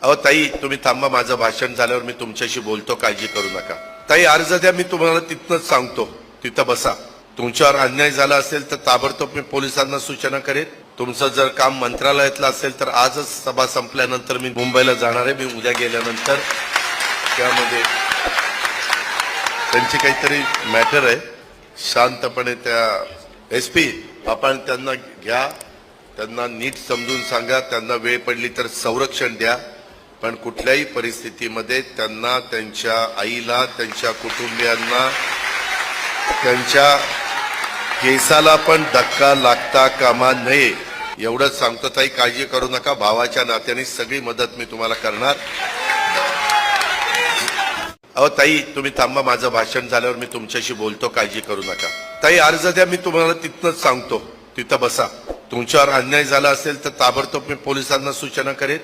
अहो ताई, तुम्ही थांबा, माझं भाषण झाल्यावर मी तुमच्याशी बोलतो, काळजी करू नका. ताई अर्ज द्या, मी तुम्हाला तिथनच सांगतो, तिथं बसा. तुमच्यावर अन्याय झाला असेल तर ताबडतोब मी पोलिसांना सूचना करेन. तुमचं जर काम मंत्रालयातलं असेल तर आजच सभा संपल्यानंतर मी मुंबईला जाणार आहे. मी उद्या गेल्यानंतर त्यामध्ये त्यांची काहीतरी मॅटर आहे, शांतपणे त्या SP आपण त्यांना घ्या, त्यांना नीट समजून सांगा, त्यांना वेळ पडली तर संरक्षण द्या, पण कुठल्याही परिस्थितीमध्ये त्यांना, त्यांच्या आईला, त्यांच्या कुटुंबियांना, त्यांच्या केसाला पण धक्का लागता कामा नये एवढंच सांगतो. ताई काळजी करू नका, भावाच्या नात्याने सगळी मदत मी तुम्हाला करणार. अहो ताई, तुम्ही थांबा, माझं भाषण झाल्यावर मी तुमच्याशी बोलतो, काळजी करू नका. ताई अर्ज द्या, मी तुम्हाला तिथनच सांगतो, तिथं बसा. तुमच्यावर अन्याय झाला असेल तर ताबडतोब मी पोलिसांना सूचना करेन.